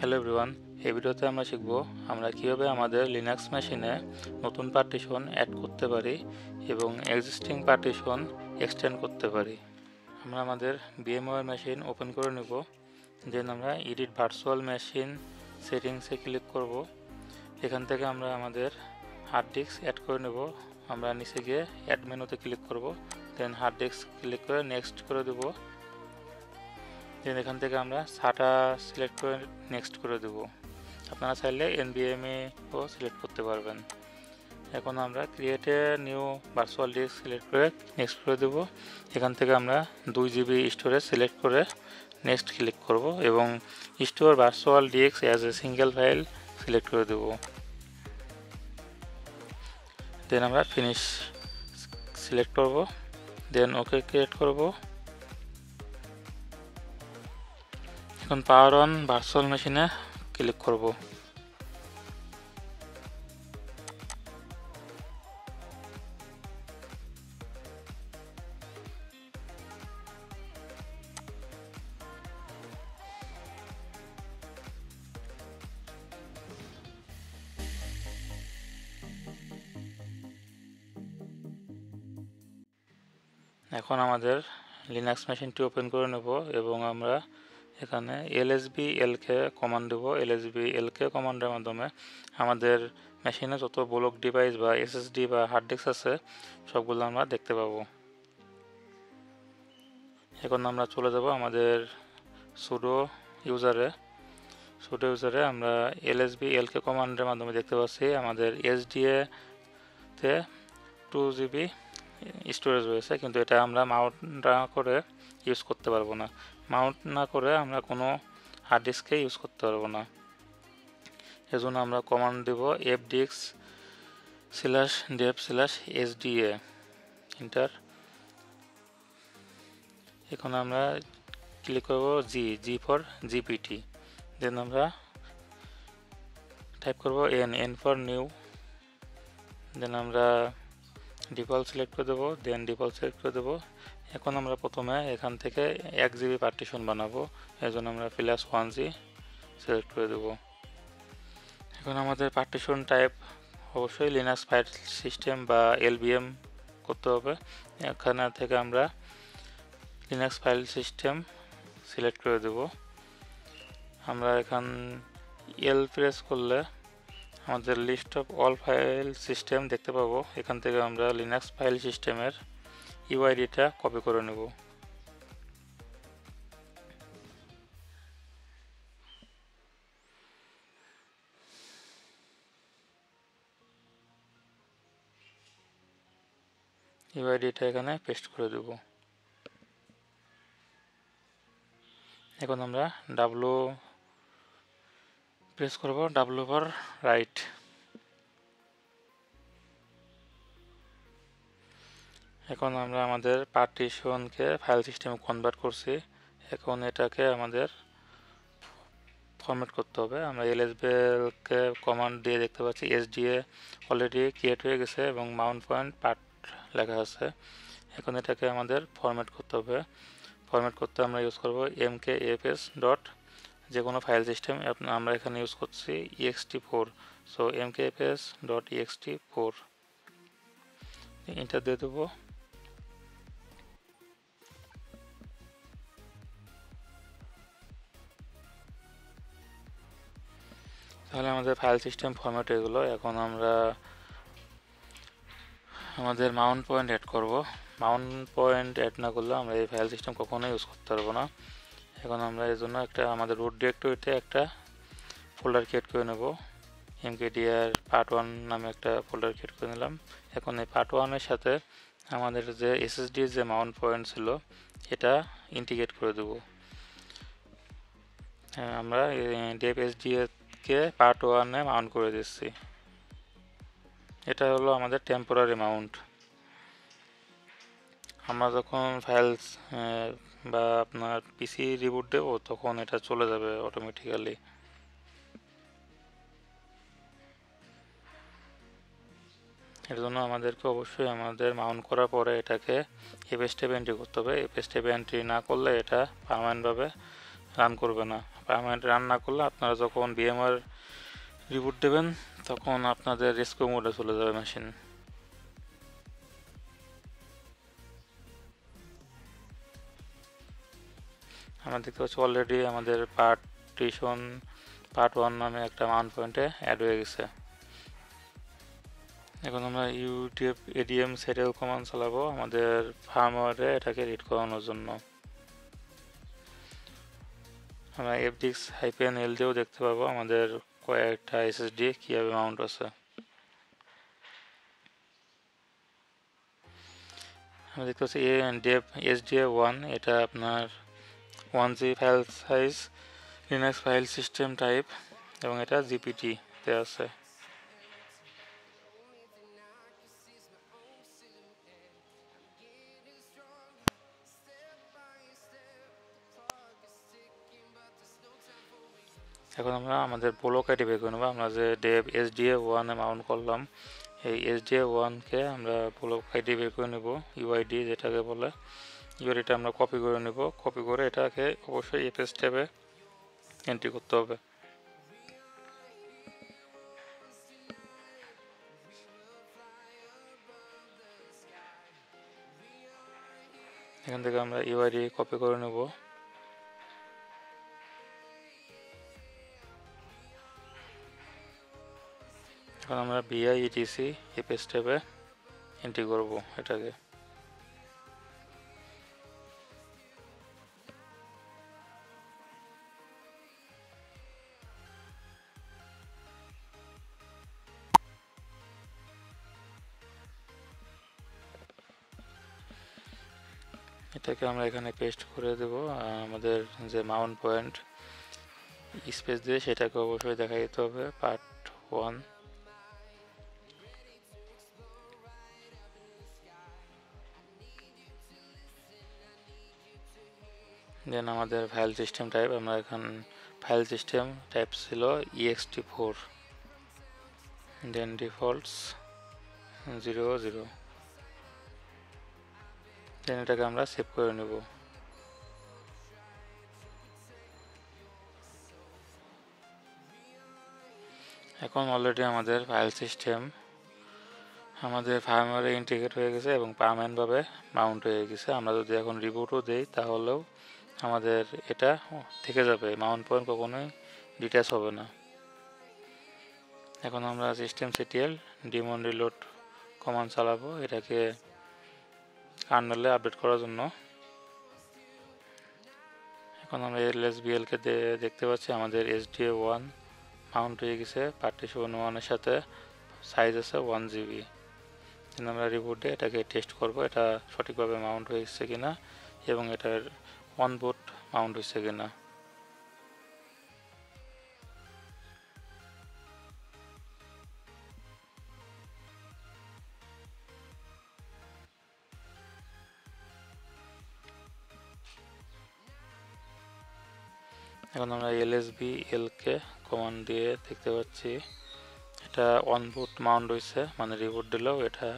Hello everyone, এই ভিডিওতে আমরা শিখব আমরা কিভাবে আমাদের লিনাক্স মেশিনে নতুন পার্টিশন অ্যাড করতে পারি এবং এক্সিস্টিং পার্টিশন এক্সটেন্ড করতে পারি। আমরা আমাদের VMware মেশিন ওপেন করে নেব। দেন আমরা এডিট ভার্চুয়াল মেশিন সেটিংসে ক্লিক করব। এখান থেকে আমরা আমাদের হার্ড ডিস্ক অ্যাড করে নেব। আমরা নিচে গিয়ে অ্যাড মেনুতে ক্লিক করব, দেন হার্ড ডিস্ক ক্লিক করে নেক্সট করে দেব। দেন এখান থেকে আমরা SATA সিলেক্ট করে নেক্সট করে দেব। আপনারা চাইলে NVMe ও সিলেক্ট করতে পারবেন। এখন আমরা create a new virtual disk select করে নেক্সট করে দেব। এখান থেকে আমরা 2GB স্টোরেজ সিলেক্ট করে নেক্সট ক্লিক করব এবং store virtual disk as a single file select করে দেব। দেন আমরা ফিনিশ সিলেক্ট করব, দেন ওকে ক্রিয়েট করব। এখন পাওয়ার অন ভার্চুয়াল মেশিনে ক্লিক করব। এখন আমাদের লিনাক্স মেশিনটি ওপেন করে নেব এবং আমরা এখানে lsblk কমান্ড দেব। lsblk কমান্ডের মাধ্যমে আমাদের মেশিনে যত ব্লক ডিভাইস বা SSD বা হার্ড ডিস্ক আছে সবগুলো আমরা দেখতে পাবো। এখন আমরা চলে যাব আমাদের সুডো ইউজারে আমরা lsblk কমান্ডের মাধ্যমে দেখতে পাচ্ছি আমাদের SDA তে 2GB স্টোরেজ রয়েছে, কিন্তু এটা আমরা মাউন্ট না করে ইউজ করতে পারবো না। মাউন্ট না করে আমরা কোনো হার্ড ডিস্কে ইউজ করতে পারবো না। এজন্য আমরা কমান্ড দেব fdisk/dev/sda এন্টার। এখন আমরা ক্লিক করব জি ফর জিপিটি। দেন আমরা টাইপ করব n ফর নিউ। দেন আমরা ডিফল্ট সিলেক্ট করে দেবো, দেন ডিফল্ট সিলেক্ট করে দেবো। এখন আমরা প্রথমে এখান থেকে 1GB পার্টিশন বানাবো, এই জন্য আমরা +1G সিলেক্ট করে দেবো। এখন আমাদের পার্টিশন টাইপ অবশ্যই লিনাক্স ফাইল সিস্টেম বা LVM করতে হবে। এখানে থেকে আমরা লিনাক্স ফাইল সিস্টেম সিলেক্ট করে দেব। আমরা এখান প্রেস করলে আমাদের list of all file system দেখতে পাবো। এখান থেকে আমরা লিনাক্স ফাইল সিস্টেমের ইউআইডিটা কপি করে নেব। ইউআইডিটা এখানে পেস্ট করে দেব। এখন আমরা ডাব্লু প্রেস করব, ডাব্লু ফর রাইট। এখন আমরা আমাদের পার্টিশনকে ফাইল সিস্টেমে কনভার্ট করছি। এখন এটাকে আমাদের ফরম্যাট করতে হবে। আমরা lsblk কমান্ড দিয়ে দেখতে পাচ্ছি SDA অলরেডি ক্রিয়েট হয়ে গেছে এবং মাউন্ট পয়েন্ট পার্ট লেখা আছে। এখন এটাকে আমাদের ফরম্যাট করতে হবে। ফরম্যাট করতে আমরা ইউজ করব mkfs ডট যে কোনো ফাইল সিস্টেম। আমরা এখানে ইউজ করছি ext4, so mkfs dot ext4 enter দিয়ে দেবো। তাহলে আমাদের ফাইল সিস্টেম ফরম্যাট এগুলো। এখন আমরা আমাদের মাউন্ট পয়েন্ট অ্যাড করব। মাউন্ট পয়েন্ট অ্যাড না করলে আমরা এই ফাইল সিস্টেম কখনোই ইউজ করতে পারবো না। এখন আমরা এর জন্য একটা আমাদের রুট ডিরেক্টরিতে একটা ফোল্ডার ক্রিয়েট করে নেব। mkdir part1 নামে একটা ফোল্ডার ক্রিয়েট করে নিলাম। এখন এই part1 এর সাথে আমাদের যে SSD যে মাউন্ট পয়েন্ট ছিল এটা ইন্টিগ্রেট করে দেব। আমরা dev SDA কে part1 এ মাউন্ট করে দিচ্ছি। এটা হলো আমাদের টেম্পোরারি মাউন্ট। আমরা যখন ফাইলস বা আপনার পিসি রিবুট দেব তখন এটা চলে যাবে অটোমেটিক্যালি। এর জন্য আমাদেরকে অবশ্যই আমাদের মাউন্ট করার পরে এটাকে এফএস ট্যাবে এন্ট্রি করতে হবে। এফএস ট্যাবে এন্ট্রি না করলে এটা পার্মানেন্টভাবে রান করবে না। পার্মানেন্ট রান না করলে আপনারা যখন VMware রিবুট দেবেন তখন আপনাদের রেস্কিউ মোডে চলে যাবে মেশিন। আমরা দেখতে পাচ্ছি অলরেডি আমাদের পার্টিশন পার্ট 1 নামে একটা মাউন্ট পয়েন্টে অ্যাড হয়ে গেছে। এখন আমরা UTF ADM সেটেল কমান্ড চালাবো আমাদের ফার্মওয়্যারে এটাকে রিড করানোর জন্য। আমরা fdix-l দিয়েও দেখতে পাবো আমাদের কয়েকটা SSD কীভাবে মাউন্ট আছে। আমরা দেখতে পাচ্ছি dev SDA1 এটা আপনার 1GB file size, Linux file system type এবং এটা GPT তে আছে। এখন আমরা আমাদের ব্লক আইডি বের করে নেব। আমরা যে dev SDA1 এ মাউন্ট করলাম এই SDA1 কে আমরা ব্লক আইডি বের করে নেব, UID যেটাকে বলে। UIDটা আমরা কপি করে নেব, কপি করে এটাকে অবশ্যই FS ট্যাবে এন্ট্রি করতে হবে। এখান থেকে আমরা UID কপি করে নেব। এখন আমরা BIETC FS ট্যাবে এন্ট্রি করব এটাকে। এটাকে আমরা এখানে পেস্ট করে দেব। আমাদের যে মাউন্ট পয়েন্ট স্পেস দিয়ে সেটাকে অবশ্যই দেখা দিতে হবে পার্ট 1। দেন আমাদের ফাইল সিস্টেম টাইপ, আমরা এখন ফাইল সিস্টেম টাইপ ছিল ext4, দেন ডিফল্টস 00, দেন এটাকে আমরা সেভ করে নেব। এখন অলরেডি আমাদের ফাইল সিস্টেম আমাদের ফার্মওয়্যারে ইন্টিগ্রেট হয়ে গেছে এবং পার্মানেন্টভাবে মাউন্ট হয়ে গেছে। আমরা যদি এখন রিবুটও দেই তাহলেও আমাদের এটা থেকে যাবে, মাউন্ট পয়েন্ট কখনোই ডিট্যাচ হবে না। এখন আমরা systemctl daemon reload কমান্ড চালাবো এটাকে কার্নেলে আপডেট করার জন্য। এখন আমরা lsbl কে দেখতে পাচ্ছি আমাদের SDA1 মাউন্ট হয়ে গেছে পার্টিশন 1 এর সাথে, সাইজ আছে 1GB। আমরা রিবুট দিয়ে এটাকে টেস্ট করব এটা সঠিকভাবে মাউন্ট হয়েছে কিনা এবং এটার অন বুট মাউন্ট হয়েছে কিনা। এখন আমরা lsbl কে কমান্ড দিয়ে দেখতে পাচ্ছি এটা অন বুট মাউন্ট হয়েছে, মানে রিবুট দিলেও এটা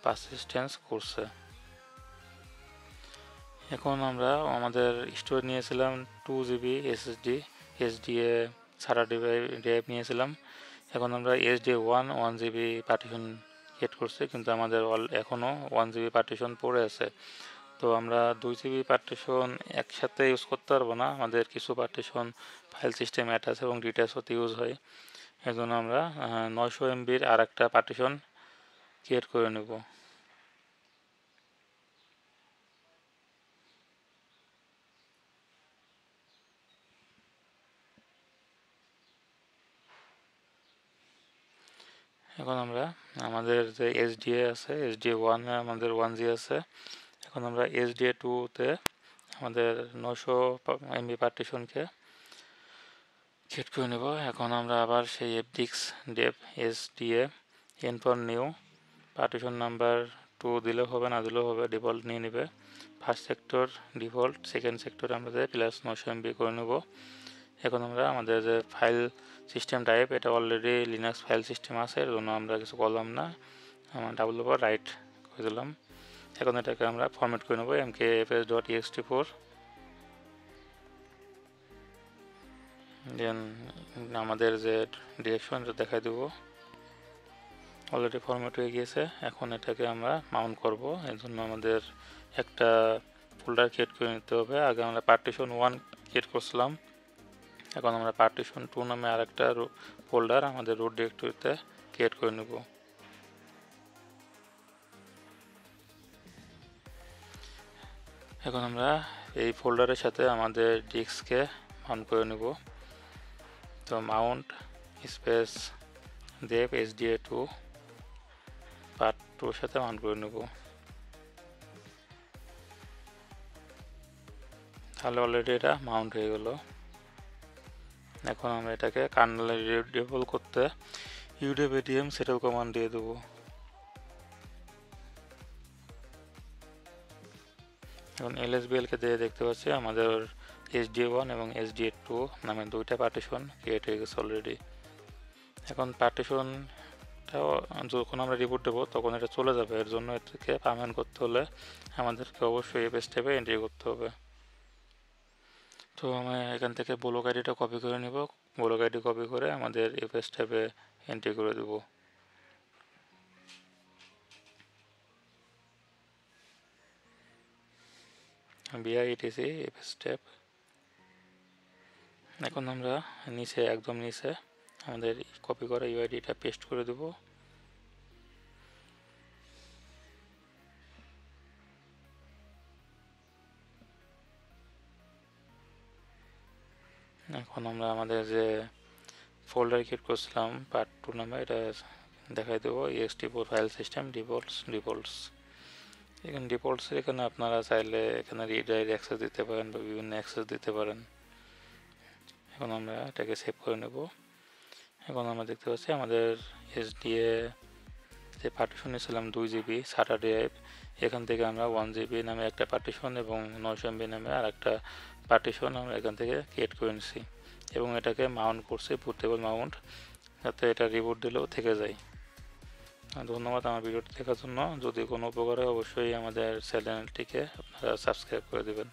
পারসিস্টেন্স করছে। এখন আমরা আমাদের স্টোর নিয়েছিলাম 2GB SSD SDA ছাড়া ড্রাইভ নিয়েছিলাম। এখন আমরা SDA1 1GB পার্টিশন ক্রিয়েট করছি, কিন্তু আমাদের এখনও 1GB পার্টিশন পড়ে আছে। তো আমরা 2GB পার্টিশন একসাথে ইউজ করতে পারবো না, আমাদের কিছু পার্টিশন ফাইল সিস্টেম অ্যাটাচ এবং ডিট্যাচ হতে ইউজ হয়। এই জন্য আমরা 900 MBর আর একটা পার্টিশন ক্রিয়েট করে নেব। এখন আমরা আমাদের যে SDA আছে SDA1 এ আমাদের 1GB আছে, এখন আমরা SDA2 তে আমাদের 900 MB পার্টিশনকে ক্রিয়েট করে নেব। এখন আমরা আবার সেই fdix dev SDA n new partition number 2 দিলেও হবে না দিলেও হবে, ডিফল্ট নিয়ে নেবে। First sector default, second sector আমাদের প্লাস 900 MB করে নেব। এখন আমরা আমাদের যে ফাইল সিস্টেম টাইপ এটা অলরেডি লিনাক্স ফাইল সিস্টেম আছে, এর জন্য আমরা কিছু করলাম না, আমরা ডাবল ওভার রাইট করে দিলাম। এখন এটাকে আমরা ফরম্যাট করে নেব mkfs.ext4। দেন আমাদের যে ডিরেকশন দেখাই দেব। অলরেডি ফরম্যাট হয়ে গিয়েছে। এখন এটাকে আমরা মাউন্ট করব। এর জন্য আমাদের একটা ফোল্ডার ক্রিয়েট করে নিতে হবে। আগে আমরা পার্টিশন 1 ক্রিয়েট করছিলাম, এখন আমরা পার্টিশন 2 নামে আরেকটা ফোল্ডার আমাদের রুট ডিরেক্টরিতে ক্রিয়েট করে নেব। এখন আমরা এই ফোল্ডারের সাথে আমাদের ডিস্ককে মাউন্ট করে নেব। তো মাউন্ট স্পেস দেব SDA2 পার্ট 2 এর সাথে মাউন্ট করে নেব। তাহলে অলরেডি এটা মাউন্ট হয়ে গেল। এখন আমরা এটাকে কার্নেলে রিডেবল করতে udevadm settle কমান্ড দিয়ে দেব। এখন lsbl কে দিয়ে দেখতে পাচ্ছি আমাদের SDA1 এবং SDA2 নামে দুইটা পার্টিশন ক্রিয়েট হয়ে গেছে অলরেডি। এখন পার্টিশনটাও যখন আমরা রিপোর্ট দেবো তখন এটা চলে যাবে। এর জন্য এটাকে পার্মানেন্ট করতে হলে আমাদেরকে অবশ্যই এফ স্টেপে এন্ট্রি করতে হবে। তো আমি এখান থেকে ব্লক আইডিটা কপি করে নিব। ব্লক আইডি কপি করে আমাদের এফ স্টেপে এন্ট্রি করে দেব। BIETC F step. এখন আমরা নিচে একদম নিচে আমাদের কপি করা ইউআইডিটা পেস্ট করে দেব। এখন আমরা আমাদের যে ফোল্ডার ক্রিয়েট করছিলাম পার্ট 2 নামে এটা দেখাই দেবো। ext4 file system defaults. এখানে ডিফল্টসের এখানে আপনারা চাইলে এখানে রিড রাইট অ্যাক্সেস দিতে পারেন বা বিভিন্ন অ্যাক্সেস দিতে পারেন। এখন আমরা এটাকে সেভ করে নেব। এখন আমরা দেখতে পাচ্ছি আমাদের SDA যে পার্টিশন নিয়েছিলাম 2 GB SATA ড্রাইভ, এখান থেকে আমরা 1 GB নামে একটা পার্টিশন এবং 900 MB নামে আর একটা পার্টিশন আমরা এখান থেকে ক্রিয়েট করে নিছি এবং এটাকে মাউন্ট করছি বুটেবল মাউন্ট, যাতে এটা রিবুট দিলেও থেকে যায়। ধন্যবাদ আমার ভিডিওটি দেখার জন্য। যদি কোনো উপকার হয় অবশ্যই আমাদের চ্যানেলটিকে আপনারা সাবস্ক্রাইব করে দেবেন।